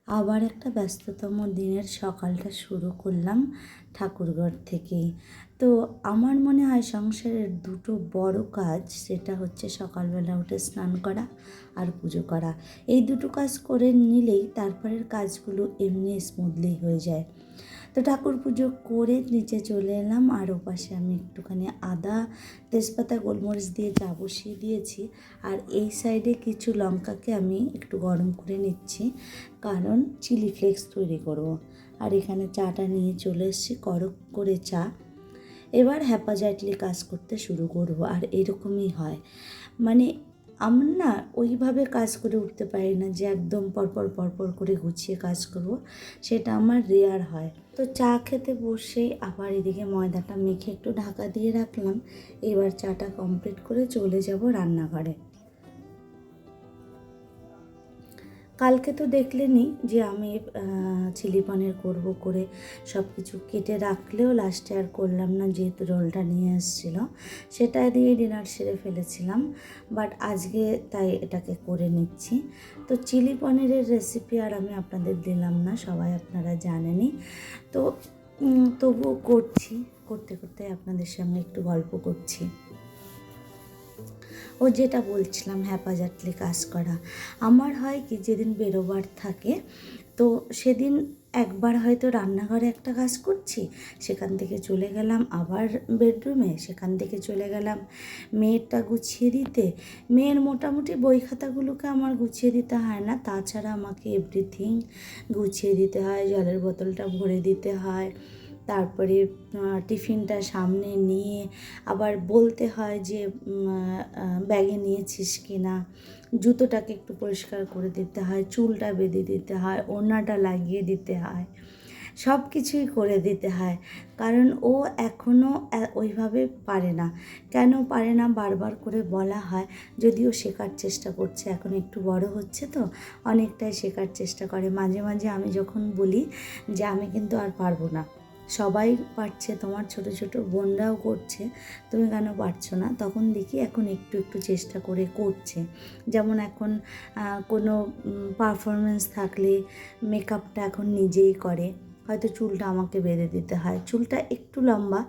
আবার একটা ব্যস্ততম দিনের সকালটা শুরু করলাম ঠাকুরঘর থেকেই। তো আমার মনে হয় সংসারের দুটো বড় কাজ, সেটা হচ্ছে সকালবেলা উঠে স্নান করা আর পুজো করা। এই দুটো কাজ করে নিলেই তারপরের কাজগুলো এমনি স্মুথলি হয়ে যায়। তো ঠাকুর পুজো করে নিচে চলে এলাম, আর ওপাশে আমি একটুখানি আদা, তেজপাতা, গোলমরিচ দিয়ে চা বসিয়ে দিয়েছি। আর এই সাইডে কিছু লঙ্কাকে আমি একটু গরম করে নিচ্ছি, কারণ চিলি ফ্লেক্স তৈরি করব। আর এখানে চাটা নিয়ে চলে এসেছি, করক করে চা। এবার হ্যাপাজাইটলি কাজ করতে শুরু করব। আর এরকমই হয়, মানে আমার না ওইভাবে কাজ করে উঠতে পারি না যে একদম পরপর করে গুছিয়ে কাজ করব, সেটা আমার রেয়ার হয়। তো চা খেতে বসেই আবার এদিকে ময়দাটা মেখে একটু ঢাকা দিয়ে রাখলাম। এবার চাটা কমপ্লিট করে চলে যাব রান্নাঘরে। কালকে তো দেখলেনই যে আমি চিলি পনির করবো করে সব কিছু কেটে রাখলেও লাস্টে আর করলাম না, যেহেতু রোলটা নিয়ে এসেছিলো সেটা দিয়ে ডিনার সেরে ফেলেছিলাম। বাট আজকে তাই এটাকে করে নিচ্ছি। তো চিলি পনিরের রেসিপি আর আমি আপনাদের দিলাম না, সবাই আপনারা জানেনই। তো তবুও করতে করতে আপনাদের সঙ্গে একটু গল্প করছি। ও যেটা বলছিলাম, হ্যাপাজার্টলি কাজ করা। আমার হয় কি, যেদিন বেরোবার থাকে তো সেদিন একবার হয়তো রান্নাঘরে একটা কাজ করছি, সেখান থেকে চলে গেলাম আবার বেডরুমে, সেখান থেকে চলে গেলাম মেয়েরটা গুছিয়ে দিতে। মেয়ের মোটামুটি বই খাতাগুলোকে আমার গুছিয়ে দিতে হয় না, তাছাড়া আমাকে এভরিথিং গুছিয়ে দিতে হয়। জলের বোতলটা ভরে দিতে হয়, তারপরে টিফিনটা সামনে নিয়ে আবার বলতে হয় যে ব্যাগে নিয়েছিস কি না, জুতোটাকে একটু পরিষ্কার করে দিতে হয়, চুলটা বেঁধে দিতে হয়, ওড়নাটা লাগিয়ে দিতে হয়, সব কিছুই করে দিতে হয়। কারণ ও এখনও ওইভাবে পারে না। কেন পারে না বারবার করে বলা হয়, যদিও শেখার চেষ্টা করছে, এখন একটু বড় হচ্ছে তো অনেকটাই শেখার চেষ্টা করে। মাঝে মাঝে আমি যখন বলি যে আমি কিন্তু আর পারবো না, সবাই পারছে, তোমার ছোট ছোট বোনরাও করছে, তুমি কেন পারছো না, তখন দেখি এখন একটু একটু চেষ্টা করে করছে। যেমন এখন কোনো পারফরমেন্স থাকলে মেকআপটা এখন নিজেই করে, হয়তো চুলটা আমাকে বেঁধে দিতে হয়, চুলটা একটু লম্বা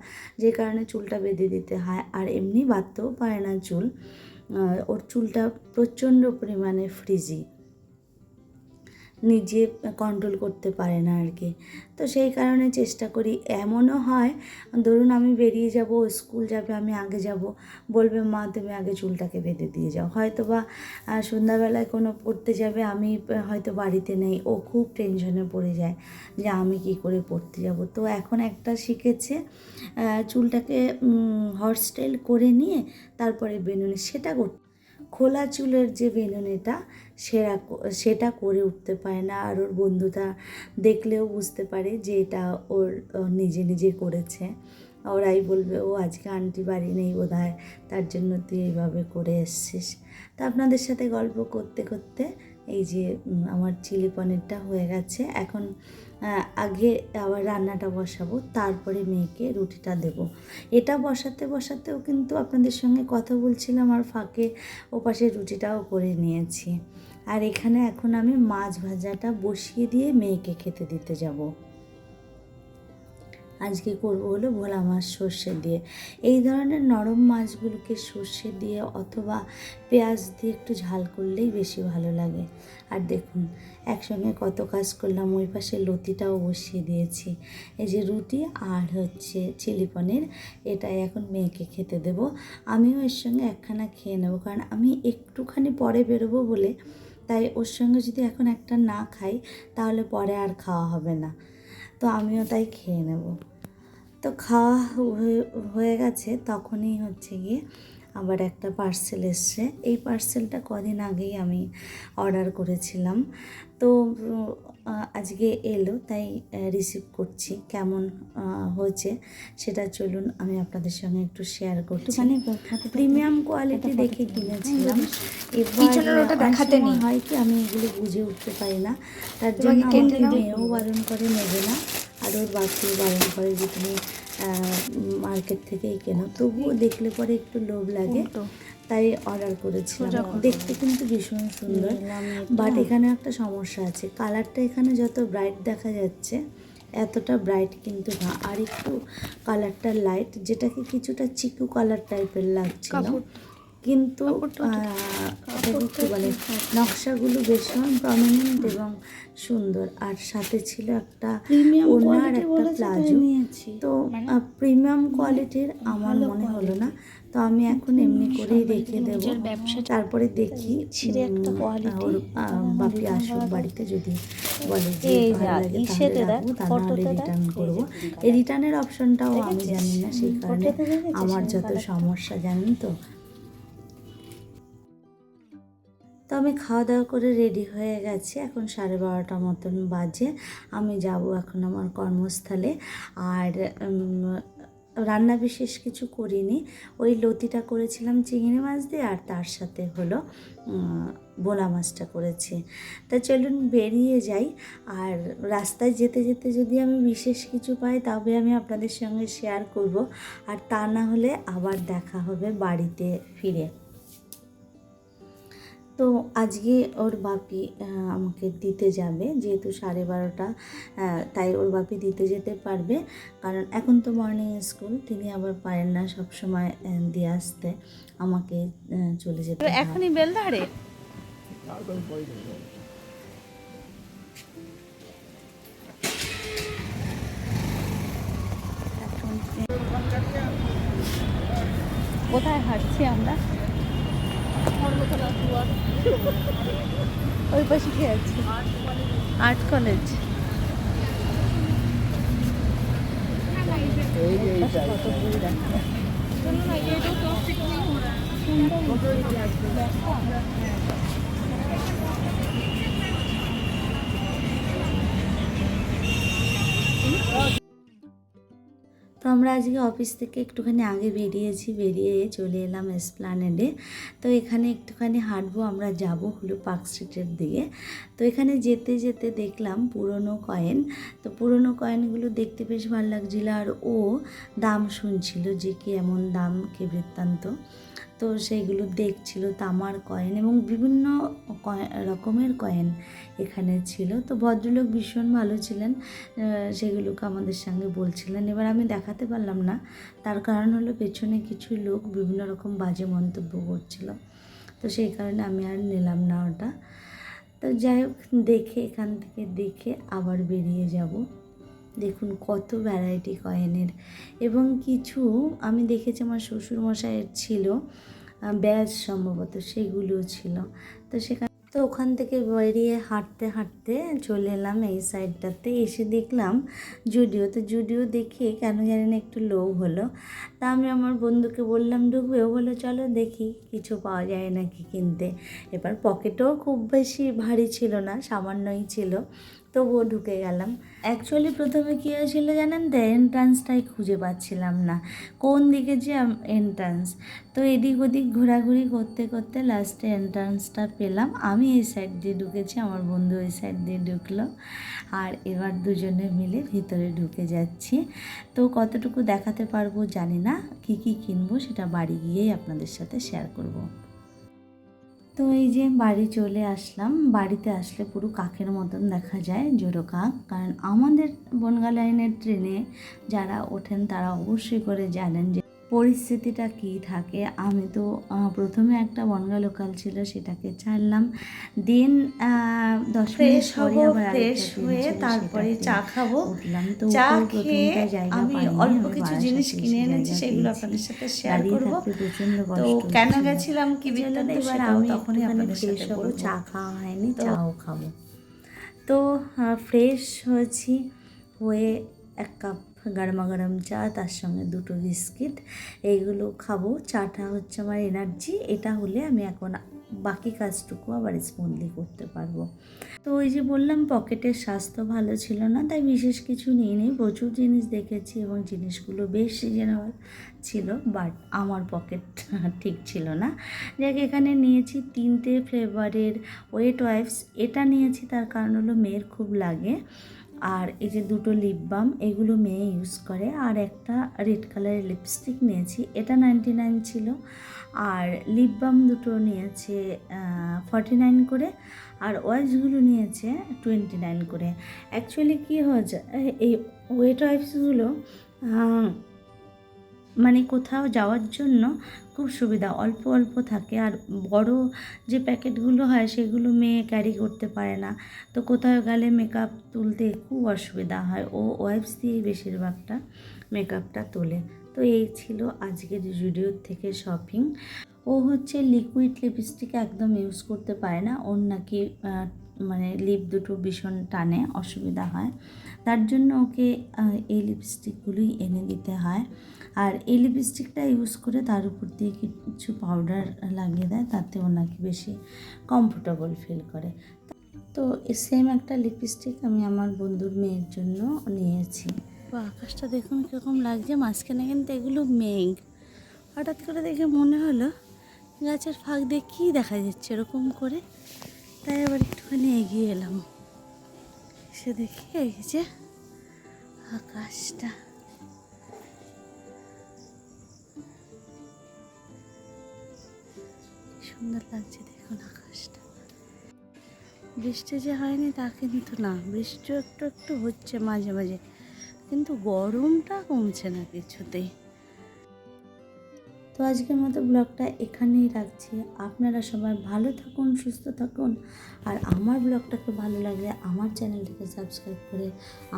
যে কারণে চুলটা বেঁধে দিতে হয়, আর এমনি বাঁধতেও পারে না চুল। ওর চুলটা প্রচণ্ড পরিমাণে ফ্রিজি, নিজে কন্ট্রোল করতে পারে না আর কি। তো সেই কারণে চেষ্টা করি। এমনও হয়, ধরুন আমি বেরিয়ে যাব, স্কুল যাবে, আমি আগে যাব, বলবে মা তুমি আগে চুলটাকে বেঁধে দিয়ে যাও। হয়তো বা সন্ধ্যাবেলায় কোনো পড়তে যাবে, আমি হয়তো বাড়িতে নেই, ও খুব টেনশনে পড়ে যায় যে আমি কি করে পড়তে যাব। তো এখন একটা শিখেছে, চুলটাকে হট স্টাইল করে নিয়ে তারপরে বেনুনি, সেটা করতে, খোলা চুলের যে বেনুনিটা সেটা করে উঠতে পারে না। আর ওর বন্ধুটা দেখলেও বুঝতে পারে যে এটা ওর নিজে নিজে করেছে। ওরাই বলবে ও আজকে আন্টি বাড়ি নেই বোধহয়, তার জন্য তুই এইভাবে করে এসছিস। তা আপনাদের সাথে গল্প করতে করতে এই যে আমার চিলি পনিরটা হয়ে গেছে। এখন আগে আবার রান্নাটা বসাবো, তারপরে মেয়েকে রুটিটা দেব। এটা বসাতেও কিন্তু আপনাদের সঙ্গে কথা বলছিলাম, আর ফাঁকে ওপাশে রুটিটাও করে নিয়েছি। আর এখানে এখন আমি মাছ ভাজাটা বসিয়ে দিয়ে মেয়েকে খেতে দিতে যাব। আজকে করবো হলো ভোলা মাছ সর্ষে দিয়ে। এই ধরনের নরম মাছগুলোকে সর্ষে দিয়ে অথবা পেঁয়াজ দিয়ে একটু ঝাল করলেই বেশি ভালো লাগে। আর দেখুন একসঙ্গে কত কাজ করলাম, ওই পাশে লতিটাও বসিয়ে দিয়েছি। এই যে রুটি আর হচ্ছে চিলি পনির, এটাই এখন মেয়েকে খেতে দেব। আমিও এর সঙ্গে একখানা খেয়ে নেব, কারণ আমি একটুখানি পরে বেরোবো বলে, তাই ওর সঙ্গে যদি এখন একটা না খাই তাহলে পরে আর খাওয়া হবে না। তো আমিও তাই খেয়ে নেব। তো খাওয়া হয়ে গেছে, তখনই হচ্ছে গিয়ে আবার একটা পার্সেল এসছে। এই পার্সেলটা কদিন আগেই আমি অর্ডার করেছিলাম, তো আজকে এলো, তাই রিসিভ করছি। কেমন হয়েছে সেটা চলুন আমি আপনাদের সঙ্গে একটু শেয়ার করছি। মানে প্রিমিয়াম কোয়ালিটি দেখে কিনেছিলাম। এবার দেখাতে নেই, হয় কি আমি এগুলো বুঝে উঠতে পারি না, তার জন্য আমাকে মেয়েও বারণ করে নেবে না, আর ওর বাচ্চাও বারণ করে যে তুমি মার্কেট থেকেই কেনো। তবুও দেখলে পরে একটু লোভ লাগে, তাই অর্ডার করেছিলাম। দেখতে কিন্তু ভীষণ সুন্দর, বাট এখানে একটা সমস্যা আছে, কালারটা এখানে যত ব্রাইট দেখা যাচ্ছে এতটা ব্রাইট কিন্তু না, আর একটু কালারটা লাইট, যেটাকে কিছুটা চিকু কালার টাইপের লাগছিল, কিন্তু মানে নকশাগুলো ভীষণ প্রমিনেন্ট এবং সুন্দর। আর সাথে ছিল একটা ওনার একটা প্লাজো, তো প্রিমিয়াম কোয়ালিটির আমার মনে হলো না, তো আমি এখন এমনি করেই রেখে দেব, তারপরে দেখি ওর বাপি আসুক বাড়িতে, যদি বলে যে ভালো লাগে তাহলে রাখবো, তা নাহলে রিটার্ন করবো। এই রিটার্নের অপশনটাও আমি জানি না, সেই কারণে আমার যত সমস্যা জানেন তো। তো আমি খাওয়া দাওয়া করে রেডি হয়ে গেছি, এখন 12:30 মতন বাজে। আমি যাব এখন আমার কর্মস্থলে। আর রান্না বিশেষ কিছু করিনি, ওই লতিটা করেছিলাম চিংড়ি মাছ দিয়ে, আর তার সাথে হলো বোলা মাছটা করেছি। তা চলুন বেরিয়ে যাই, আর রাস্তায় যেতে যেতে যদি আমি বিশেষ কিছু পাই তবে আমি আপনাদের সঙ্গে শেয়ার করব, আর তা না হলে আবার দেখা হবে বাড়িতে ফিরে। তো আজকে ওর বাপি আমাকে দিতে যাবে, যেহেতু 12:30, তাই ওর বাপি দিতে যেতে পারবে, কারণ এখন তো মর্নিং স্কুল, তিনি আবার পারেন না সবসময় দিয়ে আসতে, আমাকে চলে যেতে। এখনই বেলধারে কোথায় হাঁটছি আমরা? ওই পাশে কি আছে? Art college. তো আমরা আজকে অফিস থেকে একটুখানি আগে বেরিয়েছি, বেরিয়ে চলে এলাম এসপ্ল্যানেডে। তো এখানে একটুখানি হাঁটবো, আমরা যাব হলো পার্ক স্ট্রিটের দিকে। তো এখানে যেতে যেতে দেখলাম পুরনো কয়েন, তো পুরনো কয়েনগুলো দেখতে বেশ ভালো লাগছিলো, আর ও দাম শুনছিল যে কি এমন দাম, কি বৃত্তান্ত। তো সেইগুলো দেখছিল, তামার কয়েন এবং বিভিন্ন রকমের কয়েন এখানে ছিল। তো ভদ্রলোক ভীষণ ভালো ছিলেন, সেগুলোকে আমাদের সঙ্গে বলছিলেন। এবার আমি দেখাতে পারলাম না, তার কারণ হলো পেছনে কিছু লোক বিভিন্ন রকম বাজে মন্তব্য করছিল, তো সেই কারণে আমি আর নিলাম না ওটা। তো যাই হোক, দেখে এখান থেকে দেখে আবার বেরিয়ে যাব। দেখুন কত ভ্যারাইটি কয়েনের, এবং কিছু আমি দেখেছি আমার শ্বশুরমশাইয়ের ছিল ব্যাজ সম্ভবত, সেগুলোও ছিল। তো সেখানে তো ওখান থেকে বেরিয়ে হাঁটতে হাঁটতে চলে এলাম এই সাইডটাতে, এসে দেখলাম জুডিও। তো জুডিও দেখে কেন জানি না একটু লোভ হলো, তা আমি আমার বন্ধুকে বললাম ঢুকবে, ও বললো চলো দেখি কিছু পাওয়া যায় নাকি কিনতে। এবার পকেটেও খুব বেশি ভারী ছিল না, সামান্যই ছিল, তবুও ঢুকে গেলাম। অ্যাকচুয়ালি প্রথমে কী হয়েছিল জানেন তো, এন্ট্রান্সটাই খুঁজে পাচ্ছিলাম না, কোন দিকে যে এন্ট্রান্স। তো এদিক ওদিক ঘোরাঘুরি করতে করতে লাস্টে এন্ট্রান্সটা পেলাম। আমি এই সাইড দিয়ে ঢুকেছি, আমার বন্ধু ওই সাইড দিয়ে ঢুকলো, আর এবার দুজনে মিলে ভিতরে ঢুকে যাচ্ছি। তো কতটুকু দেখাতে পারবো জানি না, কী কী কিনবো সেটা বাড়ি গিয়েই আপনাদের সাথে শেয়ার করব। তো এই যে বাড়ি চলে আসলাম, বাড়িতে আসলে পুরো কাকের মতন দেখা যায়, জোড়ো কাক। কারণ আমাদের বনগাঁ লাইনের ট্রেনে যারা ওঠেন তারা অবশ্যই করে জানেন যে পরিস্থিতিটা কী থাকে। আমি তো প্রথমে একটা বনগাঁ লোকাল ছিল, সেটাকে ছাড়লাম, দেন 10 মিনিট পরে আবার ফ্রেশ হয়ে তারপরে চা খাবো। উঠলাম, তো চা খেয়ে আমি অল্প কিছু জিনিস কিনে এনেছি, সেগুলো আপনাদের সাথে শেয়ার করবো। তো কেন গেছিলাম, কি বৃত্তান্ত, এবার আমি তখনই আপনাদের সাথে বলবো। চা খাওয়া হয়নি, চাও খাবো। তো ফ্রেশ হয়েছি, হয়ে 1 কাপ গরমা গরম চা, তার সঙ্গে 2টো বিস্কিট, এইগুলো খাবো। চাটা হচ্ছে আমার এনার্জি, এটা হলে আমি এখন বাকি কাজটুকু আবার স্মুথলি করতে পারবো। তো ওই যে বললাম পকেটের স্বাস্থ্য ভালো ছিল না, তাই বিশেষ কিছু নিইনি। প্রচুর জিনিস দেখেছি এবং জিনিসগুলো বেশ সিজনেবল ছিল, বাট আমার পকেট ঠিক ছিল না। যাক, এখানে নিয়েছি 3টে ফ্লেভারের ওয়েট ওয়াইপস। এটা নিয়েছি তার কারণ হলো মেয়ের খুব লাগে, আর এই যে দুটো লিপ বাম, এগুলো মেয়ে ইউজ করে। আর একটা রেড কালারের লিপস্টিক নিয়েছি, এটা 99 ছিল। আর লিপ বাম দুটো নিয়েছে 49 করে, আর ওয়াইপসগুলো নিয়েছে 29 করে। অ্যাকচুয়ালি কী হয়েছে, এই ওয়েট ওয়াইপসগুলো মানে কোথাও যাওয়ার জন্য খুব সুবিধা, অল্প অল্প থাকে। আর বড় যে প্যাকেটগুলো হয় সেগুলো মেয়ে ক্যারি করতে পারে না, তো কোথাও গেলে মেকআপ তুলতে খুব অসুবিধা হয়। ও ওয়াইপস দিয়েই বেশিরভাগটা মেকআপটা তোলে। তো এই ছিল আজকের ভিডিওর থেকে শপিং। ও হচ্ছে লিকুইড লিপস্টিক একদম ইউজ করতে পারে না, ওর নাকি মানে লিপ দুটো ভীষণ টানে, অসুবিধা হয়। তার জন্য ওকে এই লিপস্টিকগুলোই এনে দিতে হয়। আর এই লিপস্টিকটা ইউজ করে তার উপর দিয়ে কিছু পাউডার লাগিয়ে দেয়, তাতে ও নাকি বেশি কমফোর্টেবল ফিল করে। তো সেম একটা লিপস্টিক আমি আমার বন্ধুর মেয়ের জন্য নিয়েছি। তো আকাশটা দেখুন কীরকম লাগছে, মাঝখানে কিন্তু এগুলো মেঘ। হঠাৎ করে দেখে মনে হলো গাছের ফাঁক দিয়ে কী দেখা যাচ্ছে এরকম করে, তাই আবার একটুখানি এগিয়ে এলাম। সে দেখি এই যে আকাশটা, সুন্দর লাগছে দেখুন আকাশটা। বৃষ্টি যে হয়নি তা কিন্তু না, বৃষ্টি একটু একটু হচ্ছে মাঝে মাঝে, কিন্তু গরমটা কমছে না কিছুতেই। তো আজকের মতো ব্লগটা এখানেই রাখছি। আপনারা সবাই ভালো থাকুন, সুস্থ থাকুন। আর আমার ব্লগটাকে ভালো লাগলে আমার চ্যানেলটিকে সাবস্ক্রাইব করে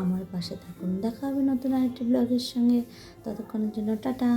আমার পাশে থাকুন। দেখা হবে নতুন আরেকটি ব্লগের সঙ্গে। ততক্ষণের জন্য টাটা।